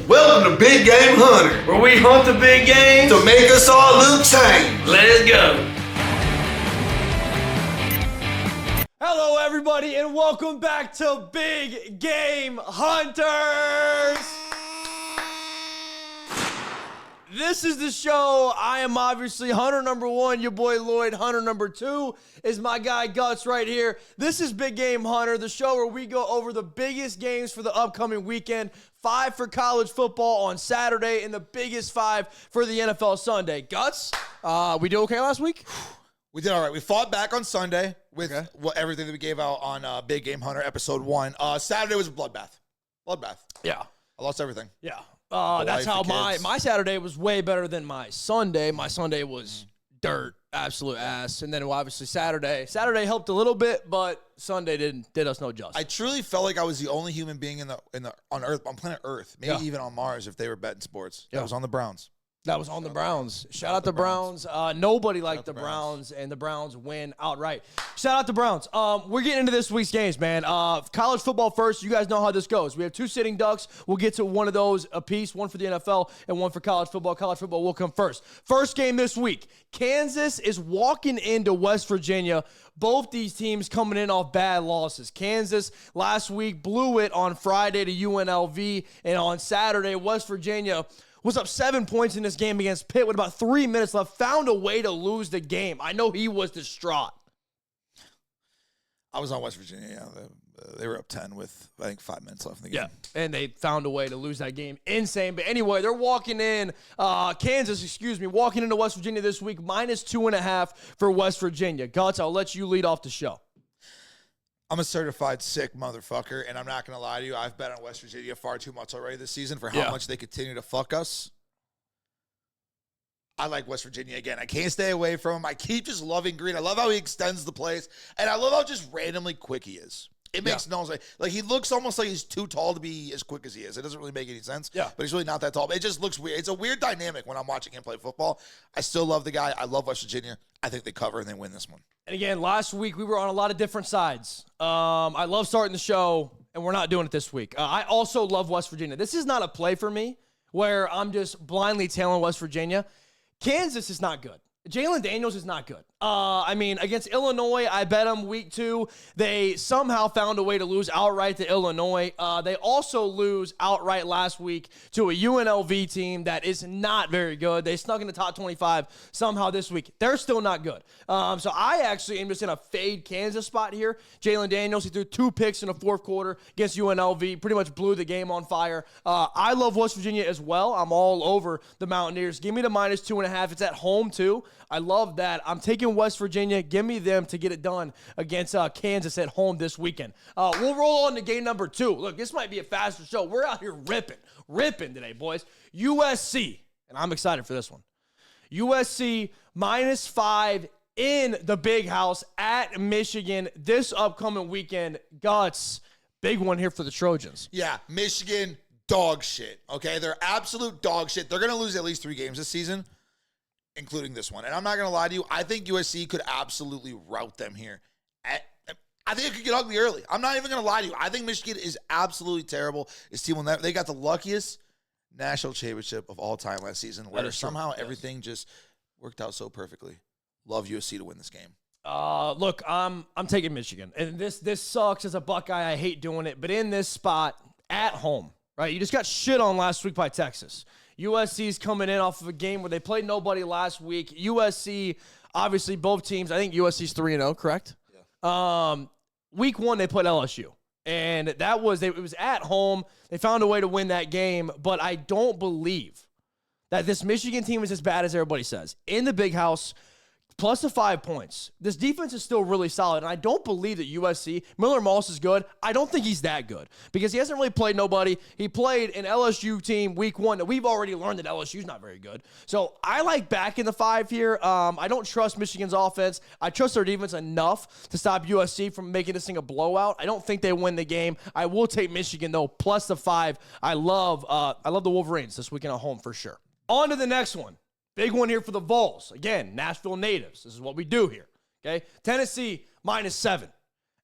Welcome to Big Game Hunter, where we hunt the big games to make us all look tame. Let's go. Hello, everybody, and welcome back to Big Game Hunters. This is the show. I am obviously Hunter number one, your boy Lloyd. Hunter number two is my guy Guts right here. This is Big Game Hunter, the show where we go over the biggest games for the upcoming weekend. 5 for college football on Saturday and the biggest 5 for the NFL Sunday. Guts, we do okay last week? We did all right. We fought back on Sunday with everything that we gave out on Big Game Hunter episode 1. Saturday was a bloodbath. Yeah. I lost everything. Yeah. That's how my Saturday was way better than my Sunday. My Sunday was dirt, absolute ass. And then obviously Saturday helped a little bit, but Sunday did us no justice. I truly felt like I was the only human being on Earth, on planet Earth, maybe even on Mars if they were betting sports. Yeah. That was on the Browns. That was on the Browns. Shout out the Browns. Nobody liked the Browns, and the Browns win outright. Shout out the Browns. We're getting into this week's games, man. College football first. You guys know how this goes. We have 2 sitting ducks. We'll get to one of those apiece, one for the NFL and one for college football. College football will come first. First game this week. Kansas is walking into West Virginia. Both these teams coming in off bad losses. Kansas last week blew it on Friday to UNLV, and on Saturday, West Virginia was up 7 points in this game against Pitt with about 3 minutes left, found a way to lose the game. I know he was distraught. I was on West Virginia. Yeah. They were up 10 with, I think, 5 minutes left in the game. Yeah, and they found a way to lose that game. Insane. But anyway, they're walking in, walking into West Virginia this week, minus 2.5 for West Virginia. Guts, I'll let you lead off the show. I'm a certified sick motherfucker, and I'm not going to lie to you. I've bet on West Virginia far too much already this season for how much they continue to fuck us. I like West Virginia again. I can't stay away from him. I keep just loving Green. I love how he extends the plays, and I love how just randomly quick he is. It makes no sense. Like, he looks almost like he's too tall to be as quick as he is. It doesn't really make any sense. Yeah. But he's really not that tall. It just looks weird. It's a weird dynamic when I'm watching him play football. I still love the guy. I love West Virginia. I think they cover and they win this one. And again, last week we were on a lot of different sides. I love starting the show, and we're not doing it this week. I also love West Virginia. This is not a play for me where I'm just blindly tailing West Virginia. Kansas is not good. Jalen Daniels is not good. Against Illinois, I bet them week 2. They somehow found a way to lose outright to Illinois. They also lose outright last week to a UNLV team that is not very good. They snuck in the top 25 somehow this week. They're still not good. So I actually am just in a fade Kansas spot here. Jalen Daniels, he threw 2 picks in the fourth quarter against UNLV, pretty much blew the game on fire. I love West Virginia as well. I'm all over the Mountaineers. Give me the minus 2.5. It's at home, too. I love that. I'm taking West Virginia. Give me them to get it done against Kansas at home this weekend. We'll roll on to game number 2. Look, this might be a faster show. We're out here ripping today, boys. USC, and I'm excited for this one. USC minus 5 in the Big House at Michigan this upcoming weekend. Guts, big one here for the Trojans. Yeah, Michigan, dog shit, okay? They're absolute dog shit. They're going to lose at least 3 games this season, including this one. And I'm not going to lie to you. I think USC could absolutely rout them here. I think it could get ugly early. I'm not even going to lie to you. I think Michigan is absolutely terrible. This team will never. They got the luckiest national championship of all time last season, where somehow everything just worked out so perfectly. Love USC to win this game. Look, I'm taking Michigan. And this sucks as a Buckeye. I hate doing it. But in this spot, at home, right? You just got shit on last week by Texas. USC's coming in off of a game where they played nobody last week. USC, obviously, both teams, I think USC's 3-0, correct? Yeah. Week 1, they played LSU. And it was at home. They found a way to win that game. But I don't believe that this Michigan team is as bad as everybody says. In the Big House, plus the 5 points. This defense is still really solid, and I don't believe that USC, Miller Moss is good. I don't think he's that good because he hasn't really played nobody. He played an LSU team week 1 that we've already learned that LSU's not very good. So I like backing the 5 here. I don't trust Michigan's offense. I trust their defense enough to stop USC from making this thing a blowout. I don't think they win the game. I will take Michigan, though, plus the 5. I love the Wolverines this weekend at home for sure. On to the next one. Big one here for the Vols. Again, Nashville natives. This is what we do here. Okay? Tennessee minus 7.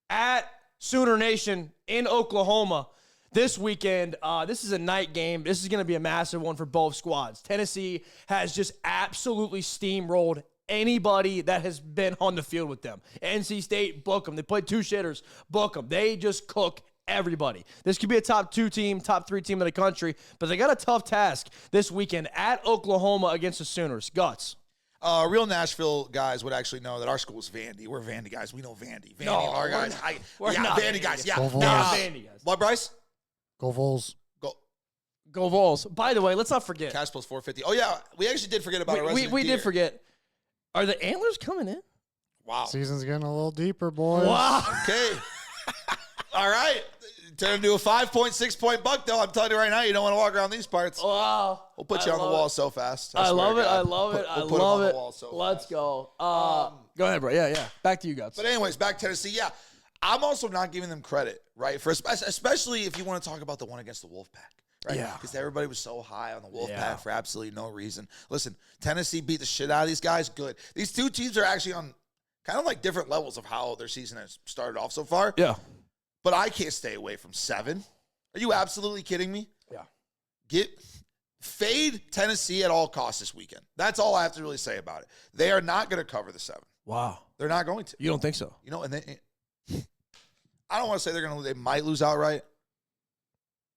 At Sooner Nation in Oklahoma. this weekend, this is a night game. This is going to be a massive one for both squads. Tennessee has just absolutely steamrolled anybody that has been on the field with them. NC State, book them. They played 2 shitters, book them. They just cook everybody. This could be a top 2 team, top 3 team in the country, but they got a tough task this weekend at Oklahoma against the Sooners. Guts. Real Nashville guys would actually know that our school is Vandy. We're Vandy guys. We know Vandy. Vandy, No, our we're guys. not. We're not Vandy guys. Yeah. Go Vols. Vandy guys. What, Bryce? Go Vols. Go Vols. By the way, let's not forget. Cash plus 450. Oh, yeah. We actually did forget about our resident We deer. did forget. Are the Antlers coming in? Wow. Season's getting a little deeper, boys. Wow. Okay. All right. Turn into a 5.6-point buck, though. I'm telling you right now, you don't want to walk around these parts. Wow. We'll put you on the wall so fast. I swear love to it. God. I love it. I We'll put 'em love on the it. wall so Let's fast. go. Go ahead, bro. Yeah. Back to you, Guts. But anyways, back to Tennessee. Yeah, I'm also not giving them credit, right? For especially if you want to talk about the one against the Wolfpack, right? Yeah. Because everybody was so high on the Wolfpack Yeah. for absolutely no reason. Listen, Tennessee beat the shit out of these guys. Good. These 2 teams are actually on kind of like different levels of how their season has started off so far. Yeah. But I can't stay away from 7. Are you absolutely kidding me? Yeah. Fade Tennessee at all costs this weekend. That's all I have to really say about it. They are not going to cover the 7. Wow. They're not going to. You don't think so? You know, and I don't want to say they're going to. They might lose outright.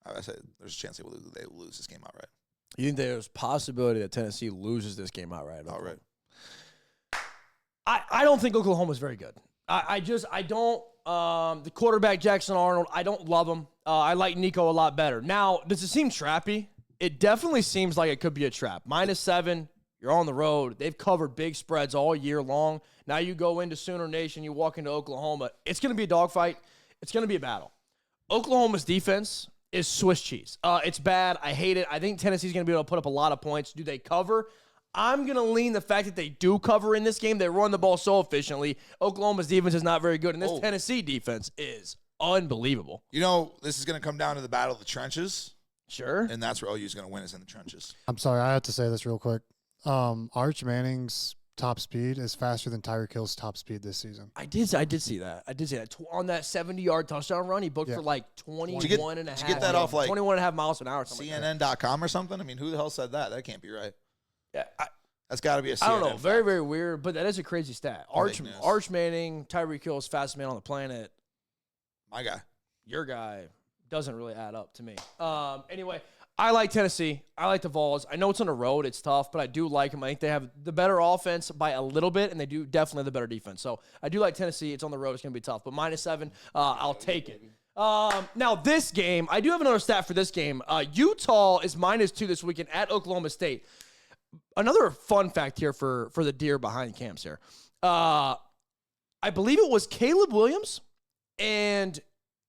I say there's a chance they will lose this game outright. You think there's possibility that Tennessee loses this game outright? Outright. I don't think Oklahoma's very good. I don't. The quarterback, Jackson Arnold, I don't love him. I like Nico a lot better. Now, does it seem trappy? It definitely seems like it could be a trap. -7, you're on the road. They've covered big spreads all year long. Now you go into Sooner Nation, you walk into Oklahoma. It's going to be a dogfight. It's going to be a battle. Oklahoma's defense is Swiss cheese. It's bad. I hate it. I think Tennessee's going to be able to put up a lot of points. Do they cover? I'm going to lean the fact that they do cover in this game. They run the ball so efficiently. Oklahoma's defense is not very good, and this Tennessee defense is unbelievable. You know, this is going to come down to the battle of the trenches, Sure. and that's where OU is going to win is in the trenches. I'm sorry, I have to say this real quick. Arch Manning's top speed is faster than Tyreek Hill's top speed this season. I did see that. On that 70-yard touchdown run, he booked for like 21 and a half. Did you get that off like 21 and a half miles an hour? Something like that. CNN.com or something? I mean, who the hell said that? That can't be right. Yeah, That's got to be a CNN I don't know. fact. Very, very weird, but that is a crazy stat. Fake news. Arch Manning, Tyreek Hill is fastest man on the planet. My guy. Your guy doesn't really add up to me. Anyway, I like Tennessee. I like the Vols. I know it's on the road. It's tough, but I do like them. I think they have the better offense by a little bit, and they do definitely the better defense. So I do like Tennessee. It's on the road. It's going to be tough, but -7, I'll take it. Now, this game, I do have another stat for this game. Utah is -2 this weekend at Oklahoma State. Another fun fact here for the deer behind cams here. I believe it was Caleb Williams and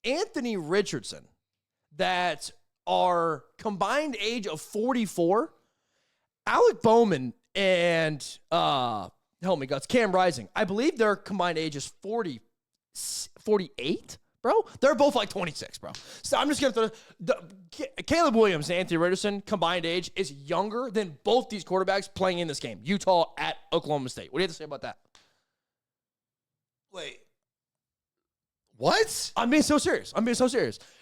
Anthony Richardson that are combined age of 44. Alec Bowman and help me guts, Cam Rising. I believe their combined age is 48. Bro, they're both like 26, bro. So I'm just going to throw Caleb Williams and Anthony Richardson combined age is younger than both these quarterbacks playing in this game. Utah at Oklahoma State. What do you have to say about that? Wait. What? I'm being so serious.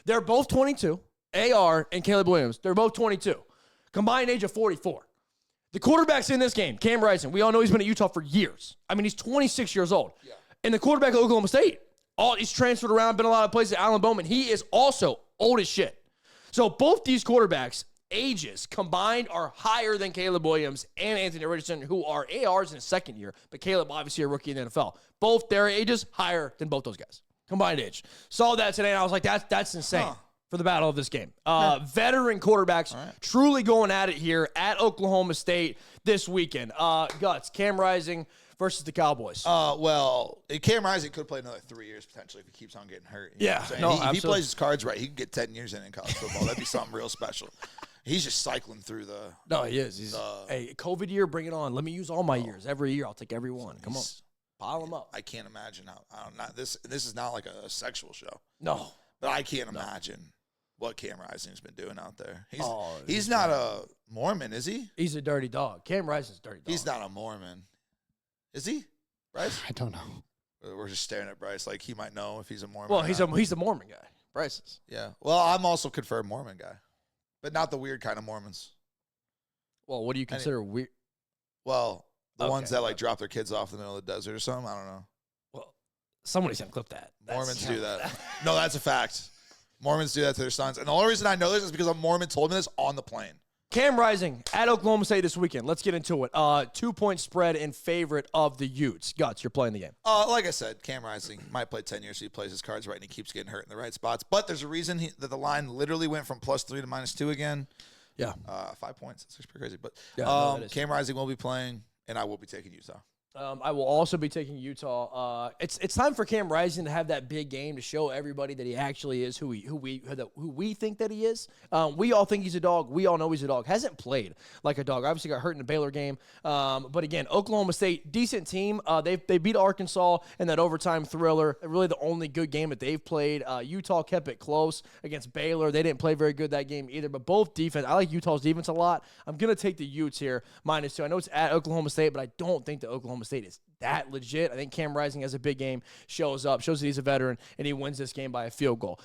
They're both 22. AR and Caleb Williams, they're both 22. Combined age of 44. The quarterback's in this game, Cam Rising. We all know he's been at Utah for years. I mean, he's 26 years old. Yeah. And the quarterback at Oklahoma State, he's transferred around, been a lot of places. Alan Bowman, he is also old as shit. So both these quarterbacks' ages combined are higher than Caleb Williams and Anthony Richardson, who are ARs in his second year, but Caleb obviously a rookie in the NFL. Both their ages higher than both those guys. Combined age. Saw that today, and I was like, that's insane for the battle of this game. Veteran quarterbacks truly going at it here at Oklahoma State this weekend. Guts, Cam Rising versus the Cowboys. Well, Cam Rising could play another 3 years potentially if he keeps on getting hurt. You know what I'm saying? If he plays his cards right, he could get 10 years in college football. That'd be something real special. He's just cycling through the. No, he is. He's hey, COVID year, bring it on. Let me use all my years. Every year, I'll take every one. Come on, pile them up. I can't imagine how. I don't know. This is not like a sexual show. No, but I can't imagine what Cam Rising's been doing out there. He's not a Mormon, is he? He's a dirty dog. Cam Rising's a dirty dog. He's not a Mormon, is he? Bryce? I don't know. We're just staring at Bryce like he might know if he's a Mormon. Well, he's a Mormon guy. prices. Yeah. Well, I'm also confirmed Mormon guy, but not the weird kind of Mormons. Well, what do you consider weird? Well, the Okay. ones that like drop their kids off in the middle of the desert or something. I don't know. Well, somebody's gonna clip that. Mormons do that. No, that's a fact. Mormons do that to their sons. And the only reason I know this is because a Mormon told me this on the plane. Cam Rising at Oklahoma State this weekend. Let's get into it. 2-point spread in favorite of the Utes. Guts, you're playing the game. Like I said, Cam Rising might play 10 years, so he plays his cards right, and he keeps getting hurt in the right spots. But there's a reason that the line literally went from +3 to -2 again. Yeah. 5 points. That's pretty crazy. But Yeah, no, that is. Cam Rising will be playing, and I will be taking Utah. I will also be taking Utah. It's time for Cam Rising to have that big game to show everybody that he actually is who we think that he is. We all think he's a dog. We all know he's a dog. Hasn't played like a dog. Obviously got hurt in the Baylor game. But again, Oklahoma State, decent team. They beat Arkansas in that overtime thriller. Really the only good game that they've played. Utah kept it close against Baylor. They didn't play very good that game either. But both defense, I like Utah's defense a lot. I'm gonna take the Utes here -2. I know it's at Oklahoma State, but I don't think that Oklahoma State is that legit. I think Cam Rising has a big game, shows that he's a veteran, and he wins this game by a field goal.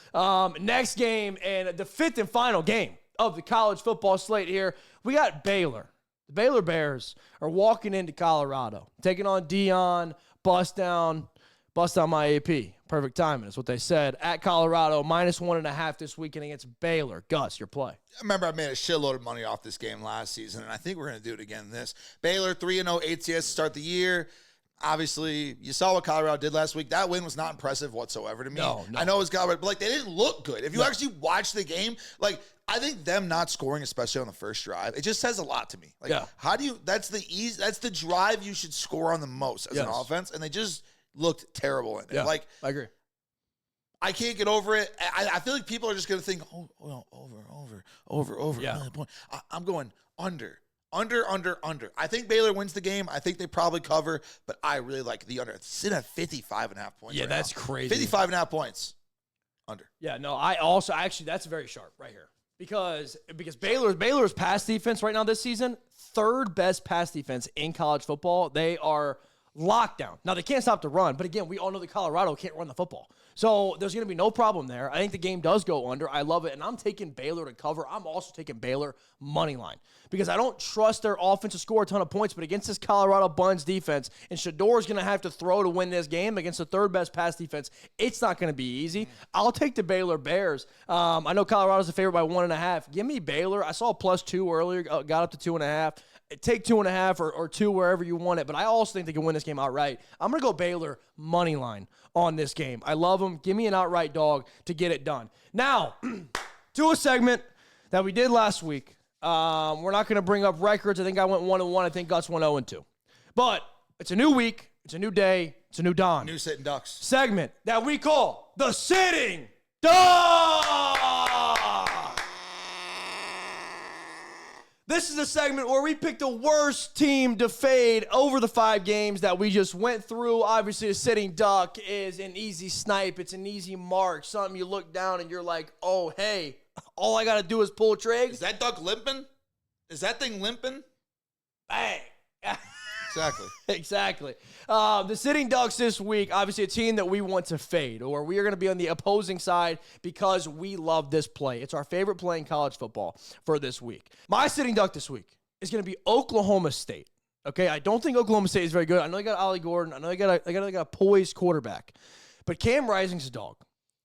Next game, and the 5th and final game of the college football slate here, we got Baylor. The Baylor Bears are walking into Colorado, taking on Dion, bust down my AP. Perfect timing is what they said. At Colorado, -1.5 this weekend against Baylor. Gus, your play. Remember, I made a shitload of money off this game last season, and I think we're going to do it again this. Baylor 3-0 ATS to start the year. Obviously, you saw what Colorado did last week. That win was not impressive whatsoever to me. No. I know it was Colorado, but like they didn't look good. If you actually watch the game, like I think them not scoring, especially on the first drive, it just says a lot to me. Like, how do you? That's the drive you should score on the most as an offense, and they just looked terrible in it. Yeah, like I agree. I can't get over it. I feel like people are just going to think, over. Yeah. I'm going under. I think Baylor wins the game. I think they probably cover, but I really like the under. It's sitting at 55.5 points. Yeah, right that's now. crazy. 55.5 points. Under. Yeah, no, I also actually that's very sharp right here. Because Baylor's pass defense right now this season, 3rd best pass defense in college football. They are lockdown. Now, they can't stop the run, but again, we all know that Colorado can't run the football. So there's going to be no problem there. I think the game does go under. I love it, and I'm taking Baylor to cover. I'm also taking Baylor money line because I don't trust their offense to score a ton of points, but against this Colorado Buns defense, and Shador's going to have to throw to win this game against the 3rd best pass defense, it's not going to be easy. I'll take the Baylor Bears. I know Colorado's a favorite by 1.5. Give me Baylor. I saw +2 earlier, got up to 2.5. Take 2.5 or 2 wherever you want it, but I also think they can win this game outright. I'm going to go Baylor money line on this game. I love them. Give me an outright dog to get it done. Now, to a segment that we did last week. We're not going to bring up records. I think I went 1-1. I think Gus went 0-2. But it's a new week. It's a new day. It's a new dawn. New Sitting Ducks. Segment that we call the Sitting Duck. This is a segment where we pick the worst team to fade over the 5 games that we just went through. Obviously, a sitting duck is an easy snipe. It's an easy mark. Something you look down and you're like, oh, hey, all I got to do is pull trigs. Is that duck limping? Is that thing limping? Bang. Exactly. Exactly. The Sitting Ducks this week, obviously a team that we want to fade, or we are going to be on the opposing side because we love this play. It's our favorite play in college football for this week. My Sitting Duck this week is going to be Oklahoma State. Okay, I don't think Oklahoma State is very good. I know they got Ollie Gordon. I know they got a poised quarterback. But Cam Rising's a dog.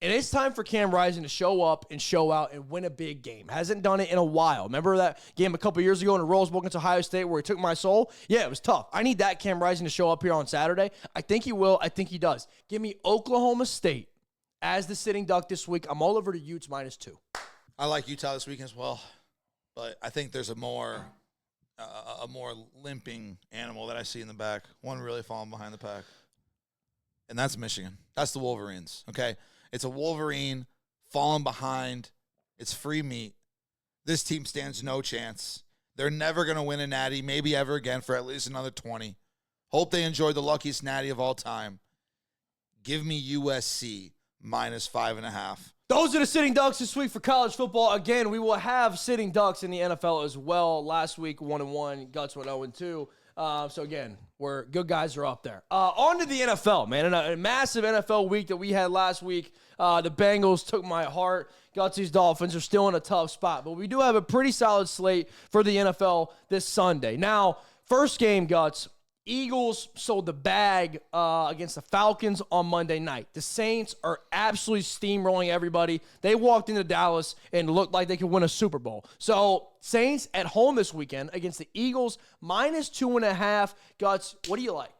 And it's time for Cam Rising to show up and show out and win a big game. Hasn't done it in a while. Remember that game a couple years ago in the Rose Bowl against Ohio State where he took my soul? Yeah, it was tough. I need that Cam Rising to show up here on Saturday. I think he will. I think he does. Give me Oklahoma State as the Sitting Duck this week. I'm all over to Utes -2. I like Utah this weekend as well, but I think there's a more limping animal that I see in the back. One really falling behind the pack, and that's Michigan. That's the Wolverines, okay? It's a Wolverine falling behind. It's free meat. This team stands no chance. They're never going to win a natty, maybe ever again for at least another 20. Hope they enjoyed the luckiest natty of all time. Give me USC -5.5. Those are the Sitting Ducks this week for college football. Again, we will have Sitting Ducks in the NFL as well. Last week, 1-1. Guts went 0-2. So again, we're good guys are up there. On to the NFL, man. In a massive NFL week that we had last week, the Bengals took my heart. Gutsy's Dolphins are still in a tough spot, but we do have a pretty solid slate for the NFL this Sunday. Now, first game, Guts. Eagles sold the bag against the Falcons on Monday night. The Saints are absolutely steamrolling everybody. They walked into Dallas and looked like they could win a Super Bowl. So, Saints at home this weekend against the Eagles, -2.5. Guts, what do you like?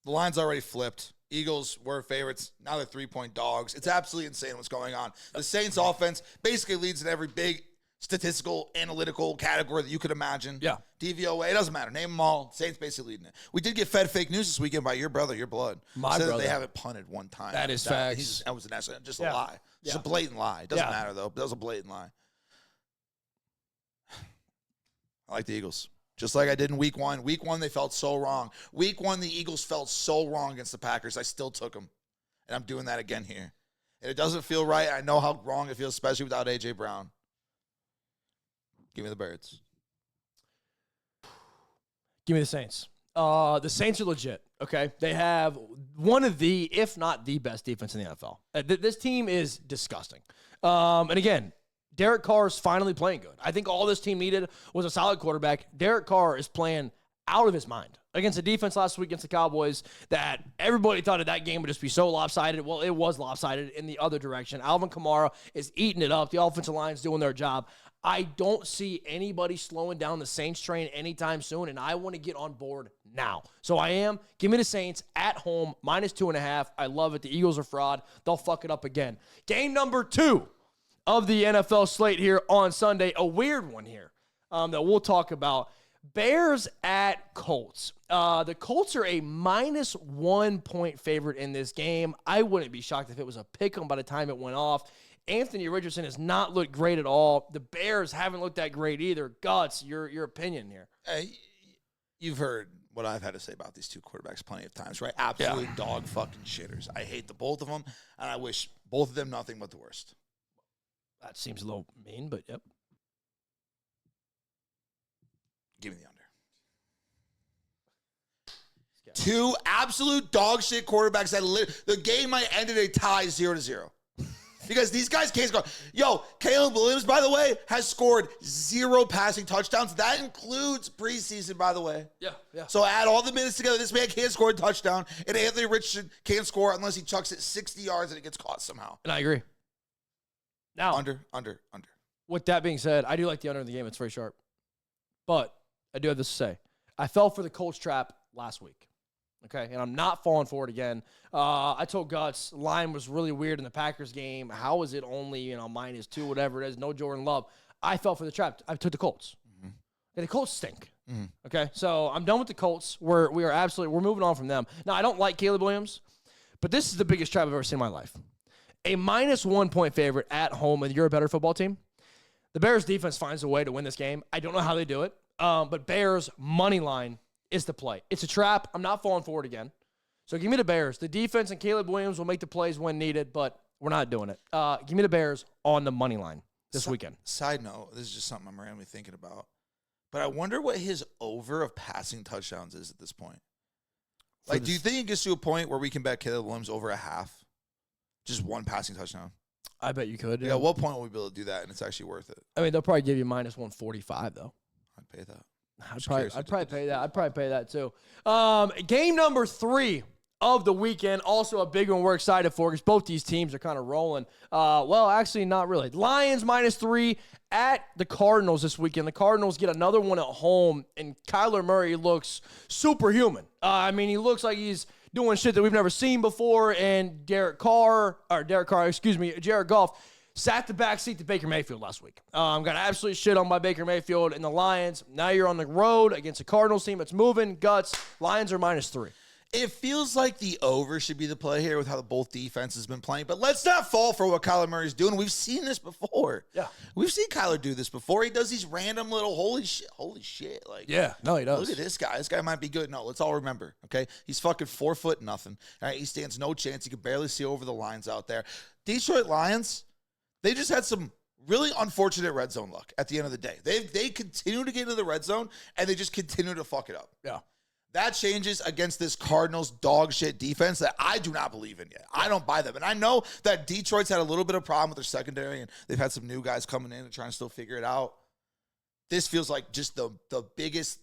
The line's already flipped. Eagles were favorites. Now they're 3-point dogs. It's absolutely insane what's going on. The Saints offense basically leads in every big statistical, analytical category that you could imagine. Yeah. DVOA, it doesn't matter. Name them all. Saints basically leading it. We did get fed fake news this weekend by your brother, your blood. My Said brother. That they haven't punted one time. That is facts. That was an accident. Just Yeah. a lie. Just Yeah. a blatant lie. It doesn't Yeah. matter, though. That was a blatant lie. I like the Eagles. Just like I did in week one. Week one, they felt so wrong. Week one, the Eagles felt so wrong against the Packers. I still took them. And I'm doing that again here. And it doesn't feel right. I know how wrong it feels, especially without A.J. Brown. Give me the Birds. Give me the Saints. The Saints are legit, okay? They have one of the, if not the best defense in the NFL. This team is disgusting. And again, Derek Carr is finally playing good. I think all this team needed was a solid quarterback. Derek Carr is playing out of his mind against a defense last week against the Cowboys that everybody thought that game would just be so lopsided. Well, it was lopsided in the other direction. Alvin Kamara is eating it up. The offensive line's doing their job. I don't see anybody slowing down the Saints train anytime soon, and I want to get on board now. So I am. Give me the Saints at home, -2.5. I love it. The Eagles are fraud. They'll fuck it up again. Game number 2 of the NFL slate here on Sunday. A weird one here that we'll talk about. Bears at Colts. The Colts are a -1 point favorite in this game. I wouldn't be shocked if it was a pick 'em by the time it went off. Anthony Richardson has not looked great at all. The Bears haven't looked that great either. Guts, your opinion here. You've heard what I've had to say about these two quarterbacks plenty of times, right? Absolute dog fucking shitters. I hate the both of them, and I wish both of them nothing but the worst. That seems a little mean, but yep. Give me the under. Two absolute dog shit quarterbacks that the game might end in a tie 0-0. Because these guys can't score. Yo, Caleb Williams, by the way, has scored 0 passing touchdowns. That includes preseason, by the way. Yeah. So add all the minutes together. This man can't score a touchdown. And Anthony Richardson can't score unless he chucks it 60 yards and it gets caught somehow. And I agree. Now, Under. with that being said, I do like the under in the game. It's very sharp. But I do have this to say. I fell for the Colts trap last week. Okay, and I'm not falling for it again. I told Guts, line was really weird in the Packers game. How is it only, -2, whatever it is, no Jordan Love? I fell for the trap. I took the Colts. Mm-hmm. And the Colts stink. Mm-hmm. Okay, so I'm done with the Colts. We're moving on from them. Now, I don't like Caleb Williams, but this is the biggest trap I've ever seen in my life. A -1 point favorite at home, and you're a better football team. The Bears defense finds a way to win this game. I don't know how they do it, but Bears money line is the play. It's a trap. I'm not falling for it again. So give me the Bears. The defense and Caleb Williams will make the plays when needed, but we're not doing it. Give me the Bears on the money line this weekend. Side note, this is just something I'm randomly thinking about. But I wonder what his over of passing touchdowns is at this point. Like, do you think it gets to a point where we can bet Caleb Williams over a half? Just one passing touchdown? I bet you could. Yeah, at what point will we be able to do that and it's actually worth it? I mean, they'll probably give you -145, though. I'd pay that. I'd probably pay that. I'd probably pay that too. Game number 3 of the weekend. Also a big one we're excited for because both these teams are kind of rolling. Well, actually, not really. Lions -3 at the Cardinals this weekend. The Cardinals get another one at home, and Kyler Murray looks superhuman. He looks like he's doing shit that we've never seen before, and Jared Goff sat the backseat to Baker Mayfield last week. Got absolutely shit on by Baker Mayfield and the Lions. Now you're on the road against a Cardinals team that's moving. Guts. Lions are -3. It feels like the over should be the play here with how both defenses have been playing. But let's not fall for what Kyler Murray's doing. We've seen this before. Yeah. We've seen Kyler do this before. He does these random little holy shit. Like, Yeah, no, he does. Look at this guy. This guy might be good. No, let's all remember, okay? He's fucking 4 foot nothing. All right, he stands no chance. He can barely see over the lines out there. Detroit Lions, they just had some really unfortunate red zone luck at the end of the day. They continue to get into the red zone, and they just continue to fuck it up. Yeah. That changes against this Cardinals dog shit defense that I do not believe in yet. I don't buy them. And I know that Detroit's had a little bit of problem with their secondary, and they've had some new guys coming in and trying to still figure it out. This feels like just the biggest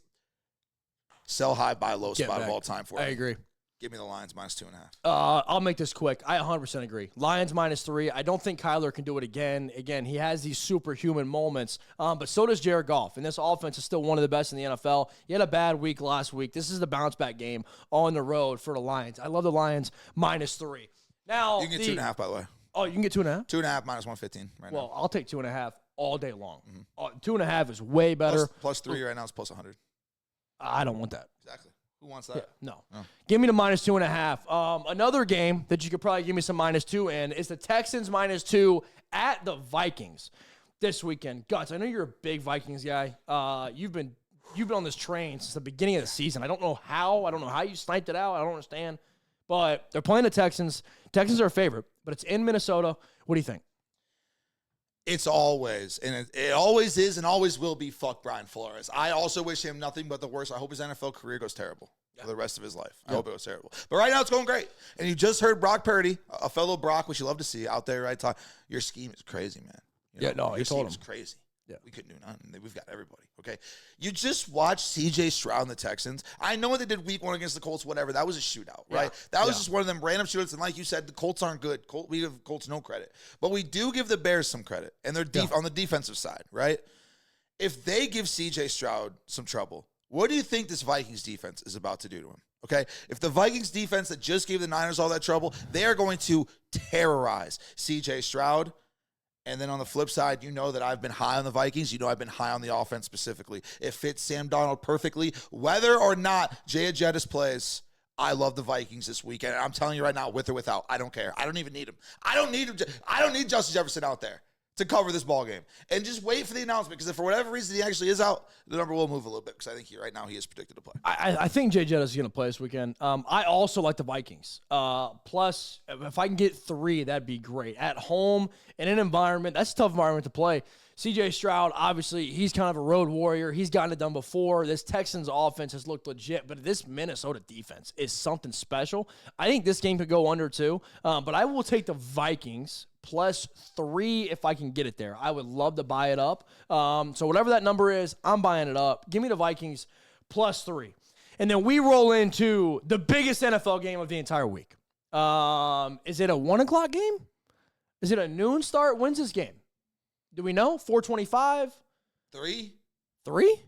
sell high, buy low spot of all time for me. I agree. Give me the Lions -2.5. I'll make this quick. I 100% agree. Lions -3. I don't think Kyler can do it again. Again, he has these superhuman moments, but so does Jared Goff. And this offense is still one of the best in the NFL. He had a bad week last week. This is the bounce-back game on the road for the Lions. I love the Lions -3. Now, You can get 2.5, by the way. Oh, you can get 2.5? 2.5 -115 right now. Well, I'll take 2.5 all day long. 2.5 is way better. Plus 3 right now is plus 100. I don't want that. Exactly. Who wants that? No. Give me the -2.5. Another game that you could probably give me some -2 in is the Texans -2 at the Vikings this weekend. Guts, I know you're a big Vikings guy. You've been on this train since the beginning of the season. I don't know how. I don't know how you sniped it out. I don't understand. But they're playing the Texans. Texans are a favorite, but it's in Minnesota. What do you think? It's always, and it always is and always will be, fuck Brian Flores. I also wish him nothing but the worst. I hope his NFL career goes terrible for the rest of his life. I hope it goes terrible. But right now it's going great. And you just heard Brock Purdy, a fellow Brock, which you love to see out there, right? Your scheme is crazy, man. He told him. Your scheme is crazy. Yeah. We couldn't do nothing. We've got everybody, okay? You just watched C.J. Stroud and the Texans. I know what they did week 1 against the Colts, whatever. That was a shootout, right? That was just one of them random shootouts. And like you said, the Colts aren't good. We give Colts no credit. But we do give the Bears some credit. And they're on the defensive side, right? If they give C.J. Stroud some trouble, what do you think this Vikings defense is about to do to him? Okay? If the Vikings defense that just gave the Niners all that trouble, they are going to terrorize C.J. Stroud. And then on the flip side, you know that I've been high on the Vikings. You know I've been high on the offense specifically. It fits Sam Darnold perfectly. Whether or not Jay Ajettis plays, I love the Vikings this weekend. And I'm telling you right now, with or without, I don't care. I don't even need him. I don't need Justin Jefferson out there to cover this ball game. And just wait for the announcement, because if for whatever reason he actually is out, the number will move a little bit, because I think right now he is predicted to play. I think Jay Jettis is going to play this weekend. I also like the Vikings. Plus, if I can get 3, that'd be great. At home, in an environment, that's a tough environment to play. C.J. Stroud, obviously, he's kind of a road warrior. He's gotten it done before. This Texans offense has looked legit, but this Minnesota defense is something special. I think this game could go under 2, but I will take the Vikings +3 if I can get it there. I would love to buy it up. So whatever that number is, I'm buying it up. Give me the Vikings +3. And then we roll into the biggest NFL game of the entire week. Is it a 1 o'clock game? Is it a noon start? When's this game? Do we know? 4:25? 3? 3?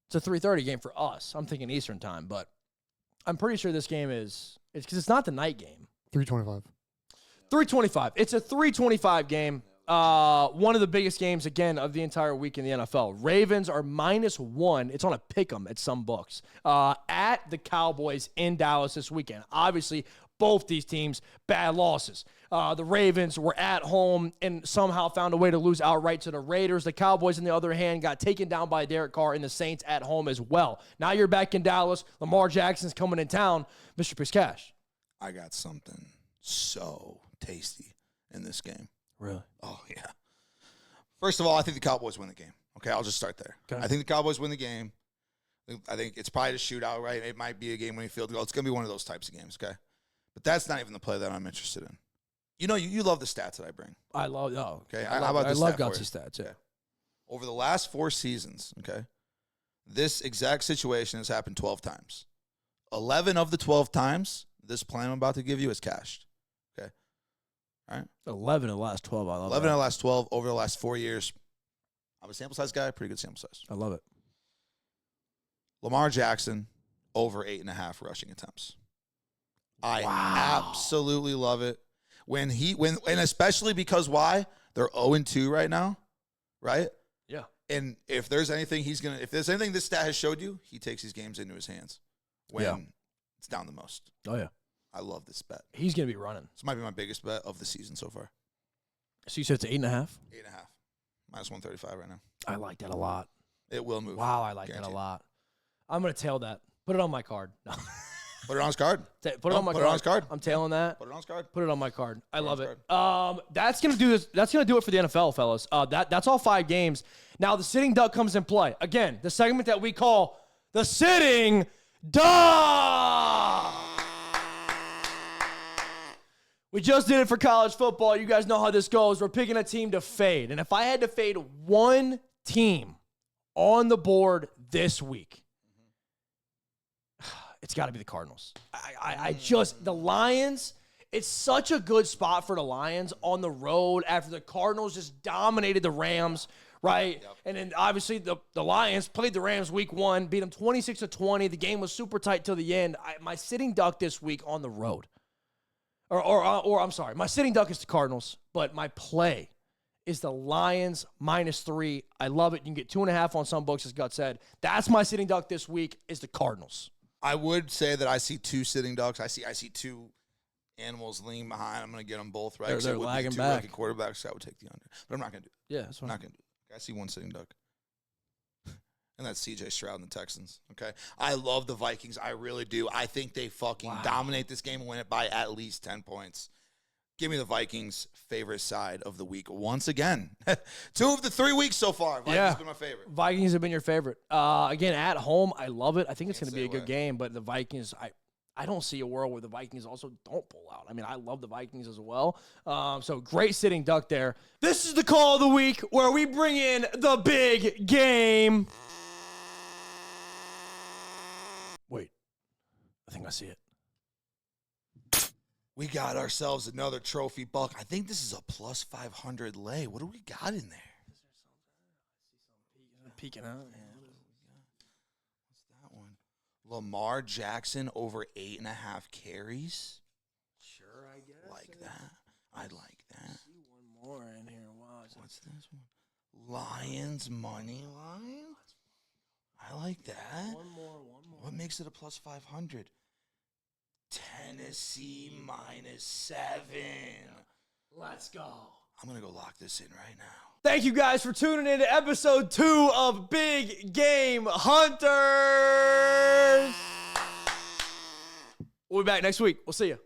It's a 3:30 game for us. I'm thinking Eastern time, but I'm pretty sure this game it's because it's not the night game. 3:25. 3:25. It's a 3:25 game. One of the biggest games, again, of the entire week in the NFL. Ravens are -1. It's on a pick'em at some books. At the Cowboys in Dallas this weekend. Obviously, both these teams, bad losses. The Ravens were at home and somehow found a way to lose outright to the Raiders. The Cowboys, on the other hand, got taken down by Derek Carr and the Saints at home as well. Now you're back in Dallas. Lamar Jackson's coming in town. Mr. Piscash. I got something so tasty in this game. Really? Oh, yeah. First of all, I think the Cowboys win the game. Okay, I'll just start there. Okay. I think the Cowboys win the game. I think it's probably a shootout, right? It might be a game-winning field goal. It's going to be one of those types of games, okay? But that's not even the play that I'm interested in. You know, you love the stats that I bring. I love, Okay, I how about this love stat for gutsy you? stats, yeah. Over the last 4 seasons, okay, this exact situation has happened 12 times. 11 of the 12 times, this plan I'm about to give you is cashed. Okay? All right? 11 of the last 12. I love 11 that. of the last 12 over the last 4 years. I'm a sample size guy, pretty good sample size. I love it. Lamar Jackson, over 8.5 rushing attempts. I absolutely love it. And especially because why? They're 0-2 right now, right? Yeah. And if there's anything this stat has showed you, he takes these games into his hands when it's down the most. Oh, yeah. I love this bet. He's going to be running. This might be my biggest bet of the season so far. So you said it's 8.5? 8.5. -135 right now. I like that a lot. It will move. Wow, I like Guaranteed. that a lot. I'm going to tail that. Put it on my card. No. Put it on his card. Put it on my put card. it on his card. I'm tailing that. Put it on his card. Put it on my card. I love on it. his That's gonna do this. That's gonna do it for the NFL, fellas. That's all 5 games. Now the sitting duck comes in play again. The segment that we call the sitting Duck! We just did it for college football. You guys know how this goes. We're picking a team to fade. And if I had to fade one team on the board this week, it's got to be the Cardinals. The Lions, it's such a good spot for the Lions on the road after the Cardinals just dominated the Rams, right? Yep. And then obviously the Lions played the Rams week 1, beat them 26-20. The game was super tight till the end. My sitting duck this week on the road. Or I'm sorry, my sitting duck is the Cardinals, but my play is the Lions -3. I love it. You can get 2.5 on some books, as Gut said. That's my sitting duck this week is the Cardinals. I would say that I see 2 sitting ducks. I see 2 animals leaning behind. I'm going to get them both right. They're lagging back. Rookie quarterbacks, I would take the under, but I'm not going to do it. Yeah, that's what I'm not going to do it. I see 1 sitting duck. And that's C.J. Stroud and the Texans, okay? I love the Vikings. I really do. I think they fucking dominate this game and win it by at least 10 points. Give me the Vikings' favorite side of the week once again. 2 of the 3 weeks so far. Vikings have been my favorite. Vikings have been your favorite. Again, at home, I love it. I think it's going to be a good game, but the Vikings, I don't see a world where the Vikings also don't pull out. I mean, I love the Vikings as well. So great sitting duck there. This is the call of the week where we bring in the big game. Wait, I think I see it. We got ourselves another trophy buck. I think this is a plus 500 lay. What do we got in there? Peeking out. What's that one? Lamar Jackson over 8.5 carries. Sure, I guess. Like that. I like that. See one more in here. Wow. What's this one? Lions money line. I like that. One more. What makes it a plus 500? Tennessee -7. Let's go. I'm going to go lock this in right now. Thank you guys for tuning in to episode 2 of Big Game Hunters. We'll be back next week. We'll see you.